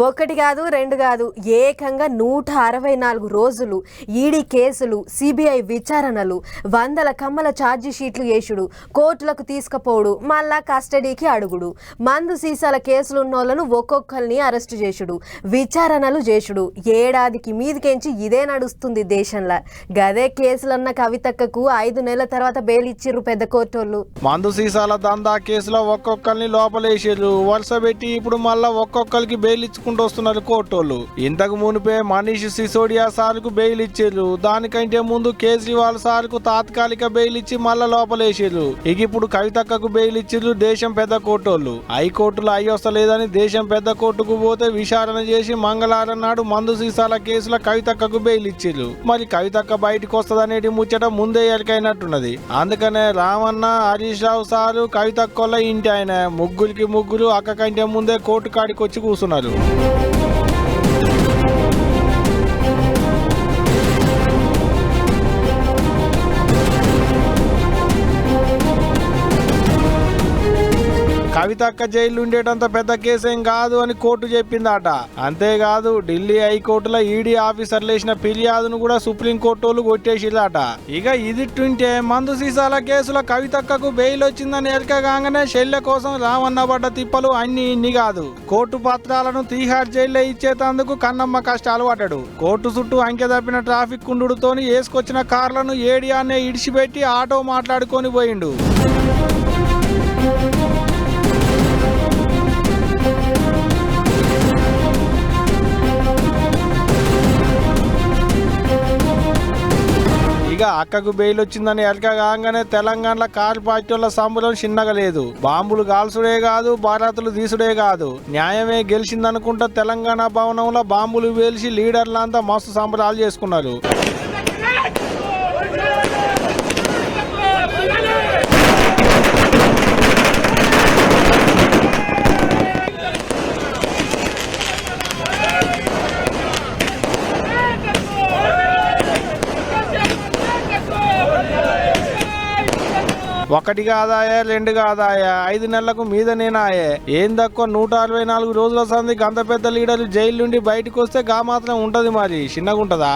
ఒకటి కాదు రెండు కాదు ఏకంగా 164 రోజులు ఈడీ కేసులు సిబిఐ విచారణలు వందల కమ్మల ఛార్జీ షీట్లు వేసుడు కోర్టులకు తీసుకుపోడు మళ్ళా కస్టడీకి అడుగుడు మందు సీసాల కేసులు ఉన్నోళ్లను ఒక్కొక్కరిని అరెస్టు చేసుడు విచారణలు చేసుడు ఏడాదికి మీదికెంచి ఇదే నడుస్తుంది దేశంలో గదే కేసులన్న కవితక్కకు 5 నెలల తర్వాత బెయిల్ ఇచ్చిర్రు పెద్ద కోర్టోళ్ళు మందు సీసాల దందా కేసులో ఒక్కొక్కరిని లోపలేసిర్రు వరుస పెట్టి ఇప్పుడు మళ్ళా ఒక్కొక్కరికి బెయిల్ వస్తున్నారు కోర్టోళ్ళు ఇంతకు మునిపే మనీష్ సిసోడియా సార్కు బెయిల్ ఇచ్చారు దానికంటే ముందు కేజ్రీవాల్ సార్కు తాత్కాలిక బెయిల్ ఇచ్చి మళ్ళా లోపలేసారు ఇక ఇప్పుడు కవితక్కకు బెయిల్ ఇచ్చిర్రు దేశం పెద్ద కోర్టోళ్ళు హైకోర్టులో అయ్యొస్తలేదని దేశం పెద్ద కోర్టుకు పోతే విచారణ చేసి మంగళవారం నాడు మందు సీసాల కేసుల కవితక్కకు బెయిల్ ఇచ్చిర్రు మరి కవితక్క బయటకు వస్తదనేది ముచ్చట ముందే ఎరికైనట్టున్నది అందుకనే రామన్న హరీష్ రావు సారు కవితక్కోళ్ళ ఇంటి ఆయన ముగ్గురికి ముగ్గురు అక్క కంటే ముందే కోర్టు కాడికి వచ్చి కూర్చున్నారు కవితక్క జైలు ఉండేటంత పెద్ద కేసేం కాదు అని కోర్టు చెప్పిందట అంతేకాదు ఢిల్లీ హైకోర్టులో ఈడీ ఆఫీసర్లు వేసిన ఫిర్యాదును కూడా సుప్రీంకోర్టు కొట్టేసిరట ఇక ఇదిట్టుంటే మందు సీసాల కేసుల కవితక్కకు బెయిల్ వచ్చిందని ఎరకగానే షెల్లె కోసం రామన్న పడ్డ తిప్పలు అన్ని ఇన్ని కాదు కోర్టు పత్రాలను తీహార్ జైల్లో ఇచ్చేటందుకు కన్నమ్మ కష్టాలు పడ్డాడు కోర్టు చుట్టూ అంకె తప్పిన ట్రాఫిక్ కుండుతోని వేసుకొచ్చిన కార్లను ఏడియానే ఇడిచిపెట్టి ఆటో మాట్లాడుకొని పోయిండు ఇక అక్కకు బెయిల్ వచ్చిందని ఎరకగానే తెలంగాణలో కారు పార్టీల సంబరం చిన్నగా లేదు బాంబులు కాల్చుడే కాదు బారాతులు తీసుడే కాదు న్యాయమే గెలిచిందనుకుంటా తెలంగాణ భవనంలో బాంబులు వేల్చి లీడర్లంతా మస్తు సంబరాలు చేసుకున్నారు ఒకటి కాదాయే రెండు కాదాయా 5 నెలలకు మీద నేనాయే ఏం తక్కువ 164 రోజుల సందికి అంత పెద్ద లీడర్లు జైలు నుండి బయటకు వస్తే గా మాత్రం ఉంటది మరి చిన్నగుంటదా